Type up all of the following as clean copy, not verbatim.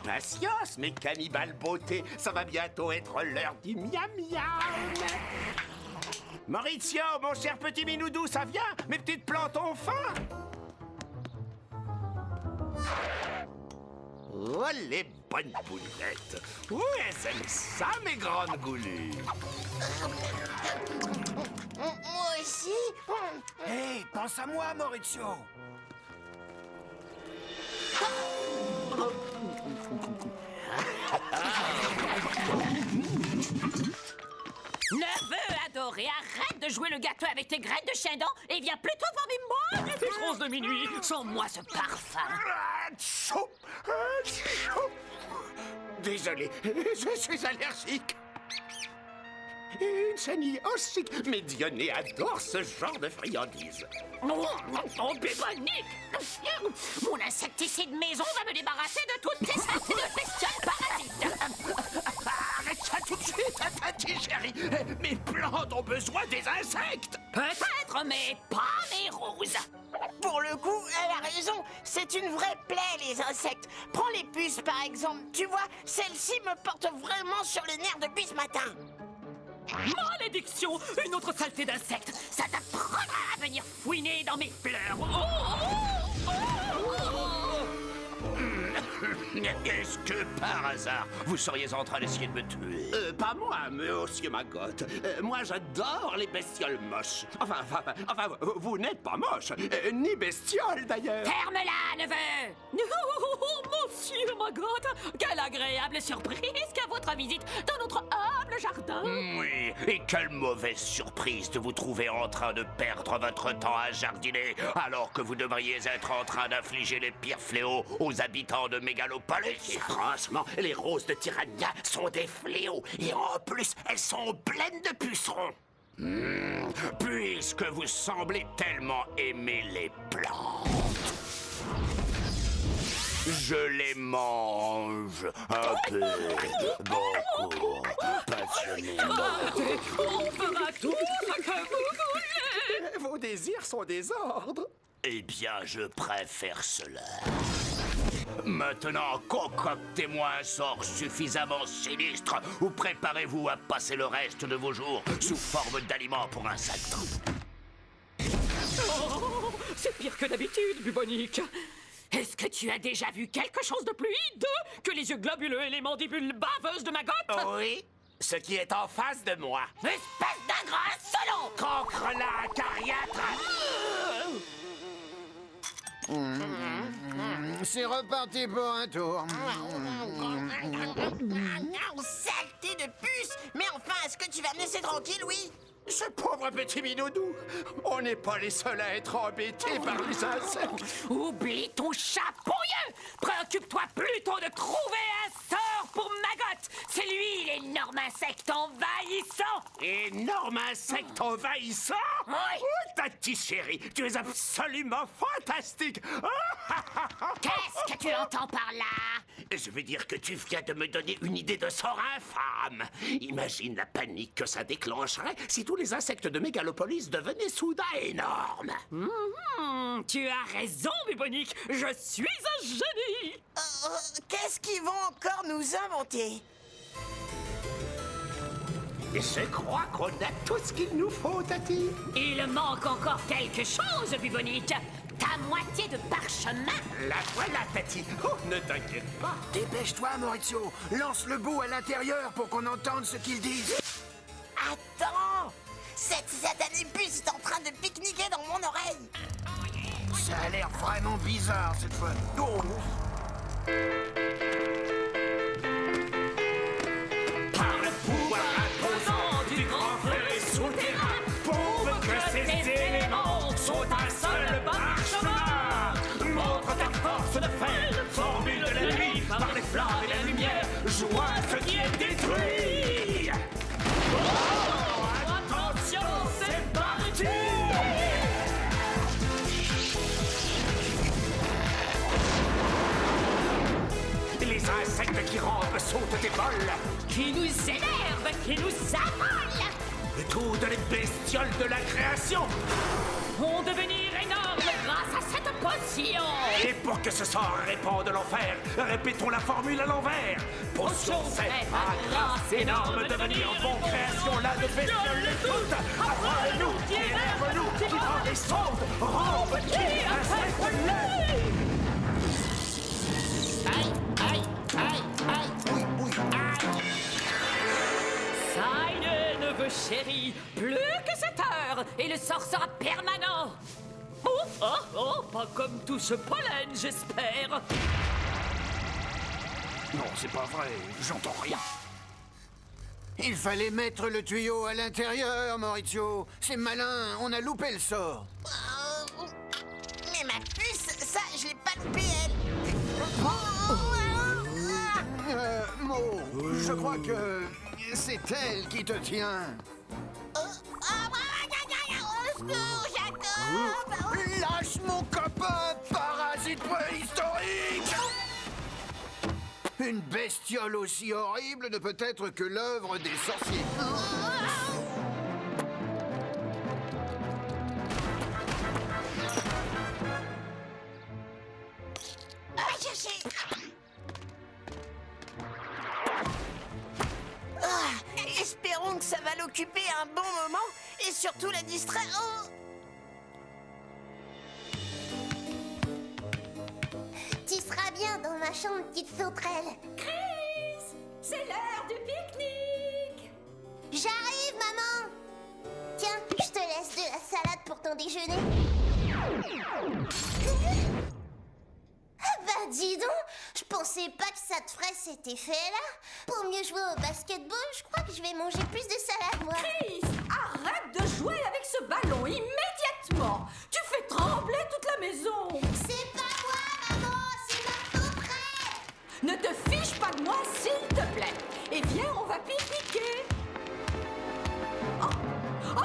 Patience, mes cannibales beautés, ça va bientôt être l'heure du miam miam. Maurizio, mon cher petit minoudou, ça vient? Mes petites plantes ont faim. Oh, les bonnes boulettes. Oh, elles aiment ça, mes grandes goulues. Moi aussi. Hé, pense à moi, Maurizio. Neveu adoré, arrête de jouer le gâteau avec tes graines de chien-dent et viens plutôt parmi moi. Les roses de minuit, sans moi ce parfum. Achou! Achou! Désolé, je suis allergique. Une chenille aussi, mais Dionée adore ce genre de friandises. Oh, bubonique! Mon insecticide maison va me débarrasser de toutes tes saletés de bestioles parasites. Arrête ça tout de suite, Tati chérie. Mes plantes ont besoin des insectes. Peut-être, mais pas mes roses. Pour le coup, elle a raison. C'est une vraie plaie, les insectes. Prends les puces, par exemple. Tu vois, celle-ci me porte vraiment sur les nerfs depuis ce matin. Malédiction! Une autre saleté d'insectes! Ça t'apprendra à venir fouiner dans mes fleurs! Oh, oh, oh. Est-ce que par hasard, vous seriez en train d'essayer de me tuer? Pas moi, monsieur Maggot. Moi, j'adore les bestioles moches. Enfin, vous n'êtes pas moche, ni bestiole d'ailleurs. Ferme-la, neveu! Monsieur Maggot, quelle agréable surprise qu'à votre visite dans notre humble jardin! Oui, et quelle mauvaise surprise de vous trouver en train de perdre votre temps à jardiner, alors que vous devriez être en train d'infliger les pires fléaux aux habitants de Mégalopolis. Franchement, les roses de Tyrannia sont des fléaux, et en plus, elles sont pleines de pucerons. Puisque vous semblez tellement aimer les plantes, je les mange un peu, beaucoup, passionnément. On fera tout ce que vous voulez! Vos désirs sont des ordres. Eh bien, je préfère cela. Maintenant, concoctez-moi un sort suffisamment sinistre ou préparez-vous à passer le reste de vos jours sous forme d'aliments pour insectes. Oh, c'est pire que d'habitude, bubonique! Est-ce que tu as déjà vu quelque chose de plus hideux que les yeux globuleux et les mandibules baveuses de Maggot? Oui, ce qui est en face de moi. Espèce d'ingrat solo! Cancre-la, cariatre! C'est reparti pour un tour. Saleté de puce! Mais enfin, est-ce que tu vas me laisser tranquille, oui? Ce pauvre petit minoudou, on n'est pas les seuls à être embêtés par les insectes. Oublie ton chapeauilleux! Préoccupe-toi plutôt de trouver un sort pour Maggot! C'est lui l'énorme insecte envahissant! Énorme insecte envahissant? Oui. Oh, Tati chérie, tu es absolument fantastique. Qu'est-ce que tu entends par là? Je veux dire que tu viens de me donner une idée de sort infâme. Imagine la panique que ça déclencherait si tous les insectes de Mégalopolis devenaient soudain énormes. Tu as raison, bubonique! Je suis un génie! Qu'est-ce qu'ils vont encore nous inventer? Je crois qu'on a tout ce qu'il nous faut, Tati. Il manque encore quelque chose, bubonique! Ta moitié de parchemin! La voilà, Tati. Oh, ne t'inquiète pas. Dépêche-toi, Maurizio. Lance le bout à l'intérieur pour qu'on entende ce qu'ils disent. Attends! Cette satanée puce est en train de pique-niquer dans mon oreille! Ça a l'air vraiment bizarre cette fois. Oh. Par le pouvoir imposant du grand feu souterrain, prouve que ces éléments sont un seul parchemin. Montre ta force de fer, formule de la nuit, par les flammes et la lumière, joins ce qui est détruit. Oh, attention, c'est parti! Les insectes qui rampent sautent et volent. Qui nous énerve, qui nous affole! Toutes les bestioles de la création Vont devenir énormes grâce à cette potion! Et pour que ce sort répande l'enfer, répétons la formule à l'envers. Potion fait à grâce énorme, devenir bon, création là de bestioles les toutes. Après-nous, élève-nous, qui prend les sondes, rampe, qui insecte-les. Aïe, aïe, aïe, aïe. Oui, oui. Ça y est, neveu chéri, plus que 7 heures, et le sort sera permanent. Oh, oh, oh, pas comme tout ce pollen, j'espère. Non, c'est pas vrai. J'entends rien. Il fallait mettre le tuyau à l'intérieur, Maurizio. C'est malin, on a loupé le sort. Mais ma puce, ça, je l'ai pas loupé, elle. Mo, je crois que c'est elle qui te tient. Lâche mon copain, parasite préhistorique! Une bestiole aussi horrible ne peut être que l'œuvre des sorciers. Va chercher. Espérons que ça va l'occuper un bon moment et surtout la distraire. Oh. Tu seras bien dans ma chambre, petite sauterelle. Chris, c'est l'heure du pique-nique. J'arrive, maman. Tiens, je te laisse de la salade pour ton déjeuner. Ah bah dis donc, je pensais pas que ça te ferait cet effet-là. Pour mieux jouer au basketball, je crois que je vais manger plus de salade, moi. Chris, arrête de jouer avec ce ballon immédiatement. Tu fais trembler toute la maison. C'est pas moi, maman, c'est ma sauterelle. Ne te fiche pas de moi, s'il te plaît. Et viens, on va pique-niquer. Oh. Oh.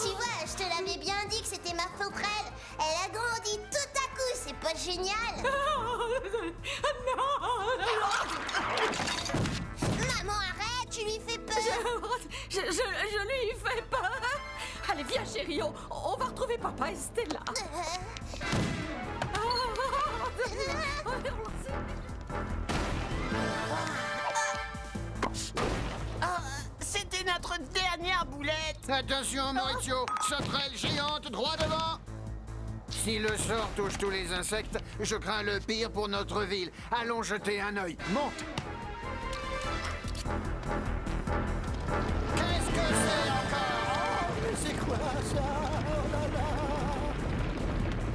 Tu vois, je te l'avais bien dit que c'était ma sauterelle. Elle a grandi tout à coup, c'est pas génial. Maman, arrête, tu lui fais peur. Je lui fais peur. Allez, viens, chérie, on va retrouver papa et Stella. C'était notre dernière boulette. Attention, Maurizio, sauterelle géante droit devant. Si le sort touche tous les insectes, je crains le pire pour notre ville. Allons jeter un œil. Monte. Qu'est-ce que c'est encore? Oh, mais c'est quoi ça? Oh là là.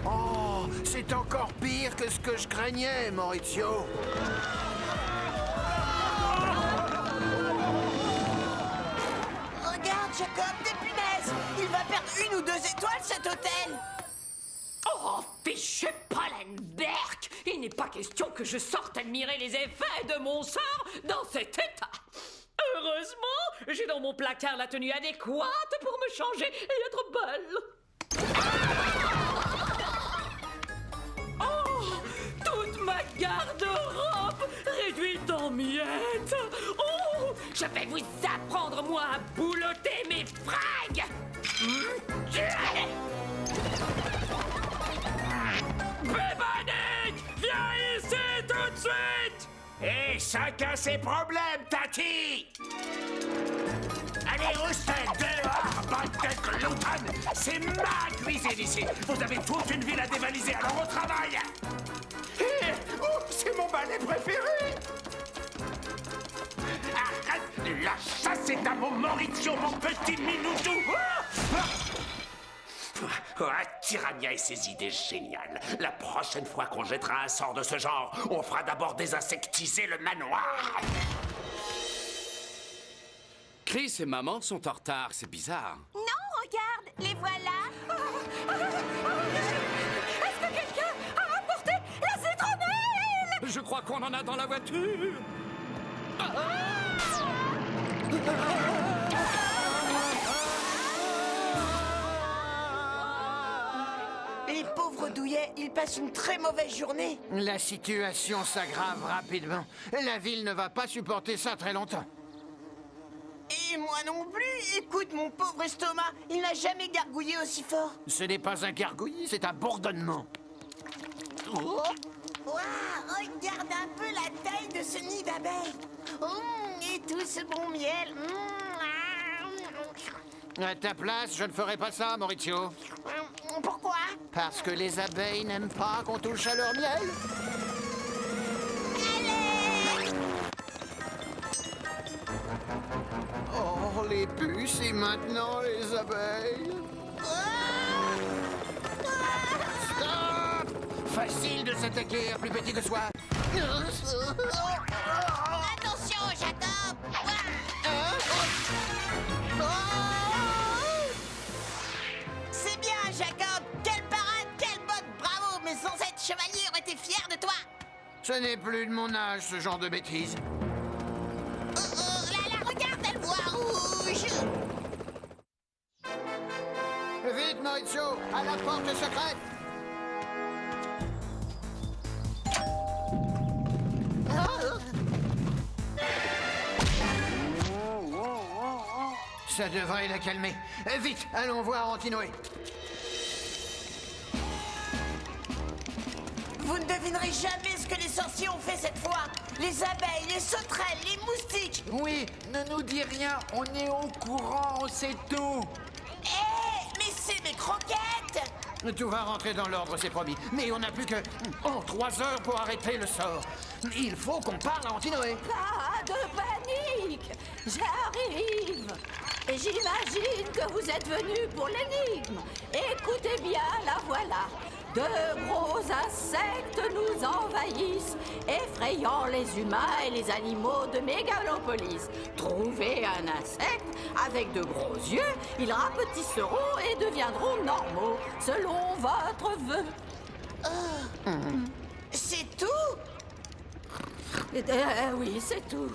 Oh, c'est encore pire que ce que je craignais, Maurizio. Regarde, Jacob, des punaises. Il va perdre 1 ou 2 étoiles, cet hôtel. Oh, fichu Pollenberg! Il n'est pas question que je sorte admirer les effets de mon sort dans cet état. Heureusement, j'ai dans mon placard la tenue adéquate pour me changer et être belle. Oh, toute ma garde-robe réduite en miettes. Oh, je vais vous apprendre, moi, à boulotter mes fringues. Bébanique, viens ici tout de suite! Et chacun ses problèmes, Tati. Allez, Roustel, dehors, bande de gloutonne. C'est ma cuisine ici. Vous avez toute une ville à dévaliser, alors au travail. Oh, c'est mon balai préféré. Arrête, la chasse est à mon Maurizio, mon petit minoutou. Tyrannia et ses idées géniales. La prochaine fois qu'on jettera un sort de ce genre, on fera d'abord désinsectiser le manoir. Chris et maman sont en retard, c'est bizarre. Non, regarde, les voilà. Est-ce que quelqu'un a apporté la citronnelle? Je crois qu'on en a dans la voiture. Les pauvres douillets, ils passent une très mauvaise journée. La situation s'aggrave rapidement. La ville ne va pas supporter ça très longtemps. Et Et moi non plus. Écoute, mon pauvre estomac, il n'a jamais gargouillé aussi fort. Ce n'est pas un gargouillis, c'est un bourdonnement. Waouh, regarde un peu la taille de ce nid d'abeilles. Et tout ce bon miel. À ta place, je ne ferai pas ça, Maurizio. Pourquoi? Parce que les abeilles n'aiment pas qu'on touche à leur miel. Oh, les puces et maintenant les abeilles. Stop! Facile de s'attaquer à plus petit que soi. Attention, Jacob. C'est bien, Jacob. Quelle parade, quelle botte, bravo. Mes ancêtres chevaliers ont été fiers de toi. Ce n'est plus de mon âge, ce genre de bêtises. Là, regarde, elle voit rouge. Vite, Maurizio, à la porte secrète. Ça devrait la calmer. Vite, allons voir Antinoé. Vous ne devinerez jamais ce que les sorciers ont fait cette fois. Les abeilles, les sauterelles, les moustiques. Oui, ne nous dis rien, on est au courant, on sait tout. Mais c'est mes croquettes. Tout va rentrer dans l'ordre, c'est promis. Mais on n'a plus que 3 heures pour arrêter le sort. Il faut qu'on parle à Antinoé. Pas de panique, j'arrive. Et j'imagine que vous êtes venus pour l'énigme. Écoutez bien, la voilà. De gros insectes nous envahissent, effrayant les humains et les animaux de Mégalopolis. Trouvez un insecte avec de gros yeux, ils rapetisseront et deviendront normaux, selon votre vœu. C'est tout? Oui, c'est tout.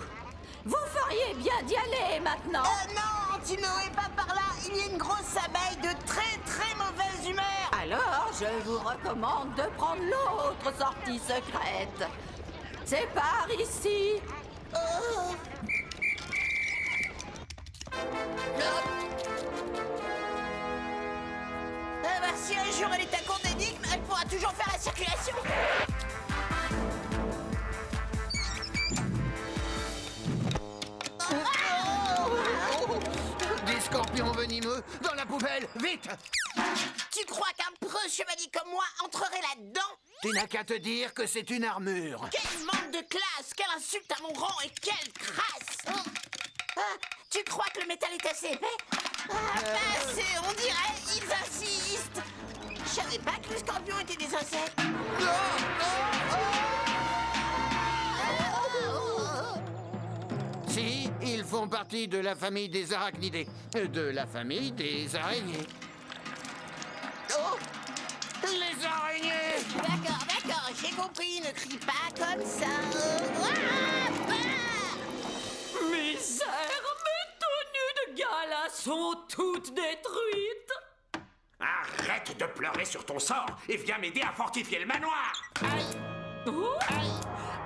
Vous feriez bien d'y aller maintenant. Non, Antinoé, pas par là. Il y a une grosse abeille de très très mauvaise humeur. Alors, je vous recommande de prendre l'autre sortie secrète. C'est par ici. Si un jour elle est à court d'énigmes, elle pourra toujours faire la circulation. Des scorpions venimeux dans la poubelle, vite! Tu crois qu'un preux chevalier comme moi entrerait là-dedans? Tu n'as qu'à te dire que c'est une armure. Quel manque de classe, quelle insulte à mon rang et quelle crasse. Tu crois que le métal est assez épais? Assez, on dirait, ils insistent. Je savais pas que les scorpions étaient des insectes. Si, ils font partie de la famille des arachnidés, de la famille des araignées. Les araignées! D'accord, j'ai compris, ne crie pas comme ça. Misère, mes tenues de gala sont toutes détruites. Arrête de pleurer sur ton sort et viens m'aider à fortifier le manoir.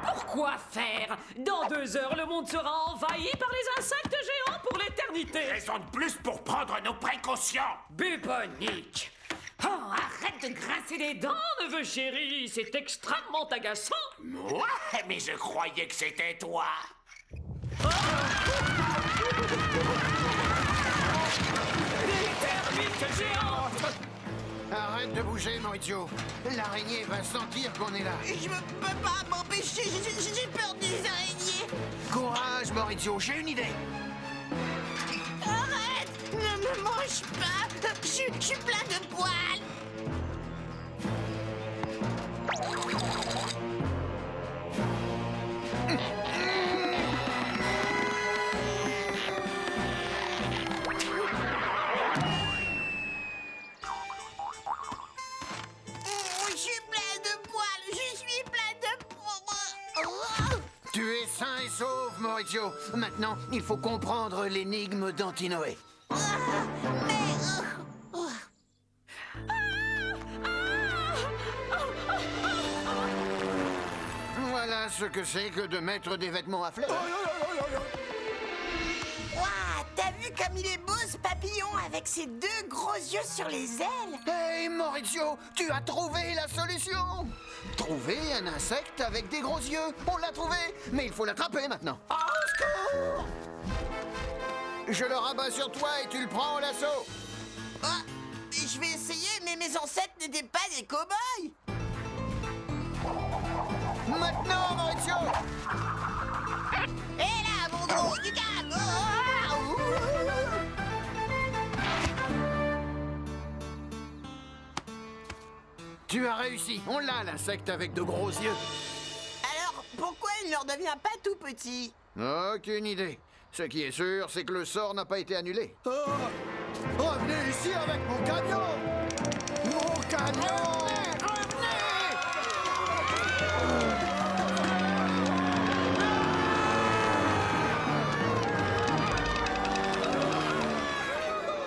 Pourquoi faire? Dans 2 heures, le monde sera envahi par les insectes géants pour l'éternité. Raison de plus pour prendre nos précautions. Bubonique. Oh, arrête de grincer les dents, neveu chéri. C'est extrêmement agaçant. Moi? Mais je croyais que c'était toi. Des termites géantes. Arrête de bouger, Maurizio. L'araignée va sentir qu'on est là. Je ne peux pas m'empêcher, j'ai peur des araignées. Courage, Maurizio, j'ai une idée. Arrête, ne me mange pas, je suis plein de poils. Tu es sain et sauf, Maurizio. Maintenant, il faut comprendre l'énigme d'Antinoé. Voilà ce que c'est que de mettre des vêtements à fleurs. T'as comme il est beau ce papillon avec ses 2 gros yeux sur les ailes. Hey Maurizio, tu as trouvé la solution. Trouver un insecte avec des gros yeux. On l'a trouvé, mais il faut l'attraper maintenant. Au secours! Je le rabats sur toi et tu le prends au lasso. Ah, je vais essayer, mais mes ancêtres n'étaient pas des cow-boys. Maintenant, Maurizio. Et là, mon gros du gars! Tu as réussi. On l'a, l'insecte avec de gros yeux. Alors, pourquoi il ne leur devient pas tout petit? Aucune idée. Ce qui est sûr, c'est que le sort n'a pas été annulé. Oh, revenez ici avec mon camion! Mon camion! Revenez!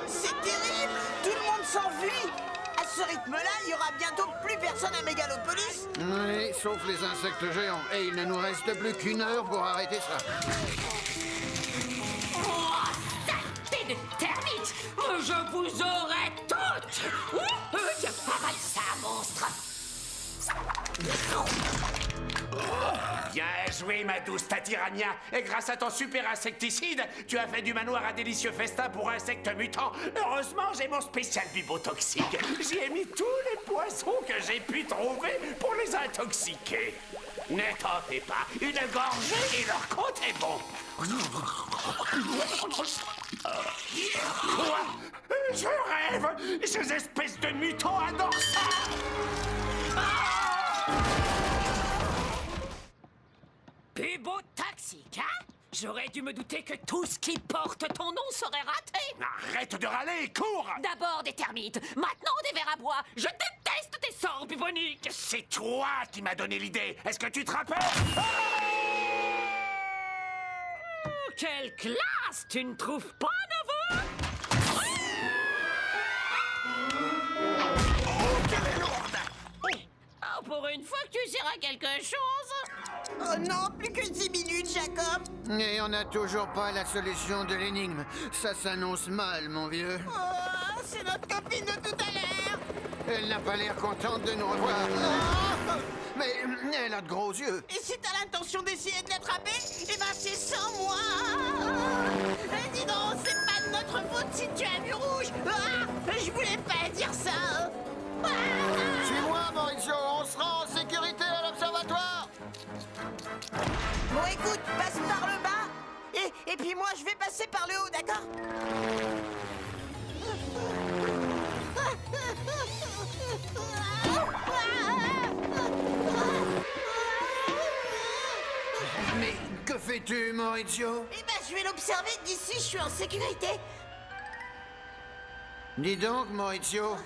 C'est terrible! Tout le monde s'enfuit! À ce rythme-là, il y aura bientôt plus personne à Mégalopolis! Oui, sauf les insectes géants. Et il ne nous reste plus qu'une heure pour arrêter ça. Saleté de termites! Je vous aurai toutes! Tiens, avale ça, monstre! Bien joué, ma douce Tatirania. Et grâce à ton super insecticide, tu as fait du manoir un délicieux festin pour insectes mutants. Heureusement, j'ai mon spécial bubotoxique. J'y ai mis tous les poissons que j'ai pu trouver pour les intoxiquer. Ne t'en fais pas, une gorgée et leur compte est bon. Quoi? Je rêve! Ces espèces de mutants adorent ça! Bubotoxique, hein? J'aurais dû me douter que tout ce qui porte ton nom serait raté! Arrête de râler, cours! D'abord des termites, maintenant des vers à bois. Je déteste tes sorts buboniques! C'est toi qui m'as donné l'idée. Est-ce que tu te rappelles? Quelle classe! Tu ne trouves pas, neveu? Oh, pour une fois que tu seras quelque chose! Oh non, plus que 10 minutes, Jacob! Et on n'a toujours pas la solution de l'énigme. Ça s'annonce mal, mon vieux. Oh, c'est notre copine de tout à l'heure! Elle n'a pas l'air contente de nous revoir. Ah, mais elle a de gros yeux. Et si t'as l'intention d'essayer de l'attraper, eh ben c'est sans moi! Dis donc, c'est pas de notre faute si tu as vu rouge! Ah, je voulais pas dire ça! Ah. Suis-moi, Maurizio, on sera en sécurité à l'observatoire. Bon, écoute, passe par le bas, et puis moi, je vais passer par le haut, d'accord? Mais que fais-tu, Maurizio? Eh ben, je vais l'observer d'ici, je suis en sécurité. Dis donc, Maurizio,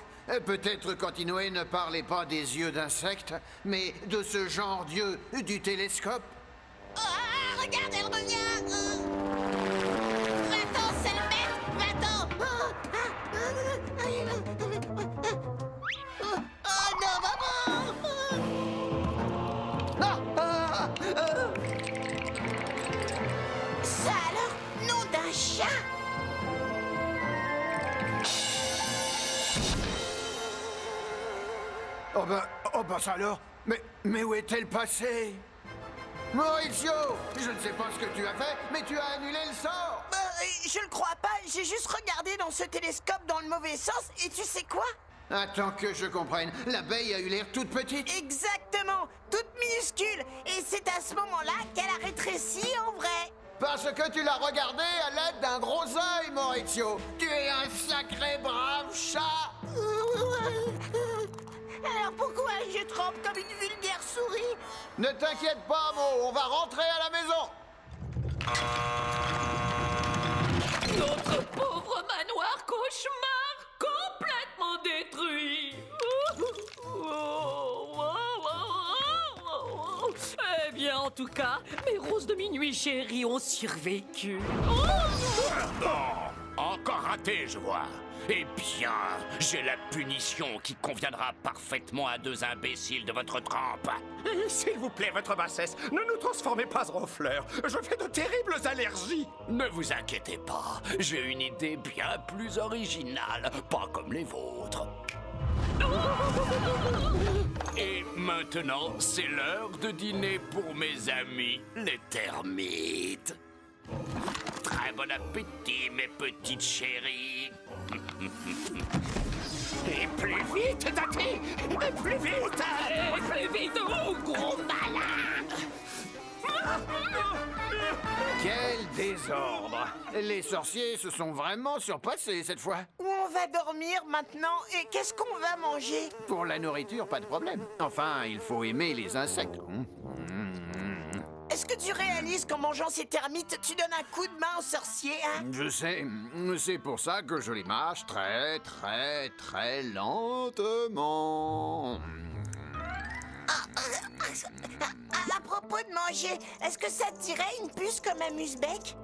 peut-être qu'Antinoé ne parlait pas des yeux d'insectes, mais de ce genre d'yeux du télescope. Ah, regarde, elle revient! Va-t'en, sale bête! Va-t'en! Oh non, maman! Ça alors, nom d'un chat! Oh bah ça alors. Mais où est-elle passée? Maurizio, je ne sais pas ce que tu as fait, mais tu as annulé le sort. Je le crois pas, j'ai juste regardé dans ce télescope dans le mauvais sens, et tu sais quoi? Attends que je comprenne. L'abeille a eu l'air toute petite. Exactement, toute minuscule, et c'est à ce moment-là qu'elle a rétréci en vrai. Parce que tu l'as regardée à l'aide d'un gros œil, Maurizio. Tu es un sacré brave chat. Alors pourquoi je trempe comme une vulgaire souris? Ne t'inquiète pas, Mo, on va rentrer à la maison. Notre pauvre manoir cauchemar, complètement détruit. Eh bien, en tout cas, mes roses de minuit chéries ont survécu. Bon, encore raté, je vois. Eh bien, j'ai la punition qui conviendra parfaitement à deux imbéciles de votre trempe. S'il vous plaît, votre bassesse, ne nous transformez pas en fleurs. Je fais de terribles allergies. Ne vous inquiétez pas, j'ai une idée bien plus originale, pas comme les vôtres. Et maintenant, c'est l'heure de dîner pour mes amis, les termites. Très bon appétit, mes petites chéries. Et plus vite, Tati! Et plus vite! Et plus vite, oh, gros malin! Quel désordre! Les sorciers se sont vraiment surpassés cette fois. Où on va dormir maintenant et qu'est-ce qu'on va manger? Pour la nourriture, pas de problème. Enfin, il faut aimer les insectes. Est-ce que tu réalises qu'en mangeant ces termites, tu donnes un coup de main aux sorciers, hein? Je sais, c'est pour ça que je les mâche très, très, très lentement. À propos de manger, est-ce que ça te dirait une puce comme un musbec?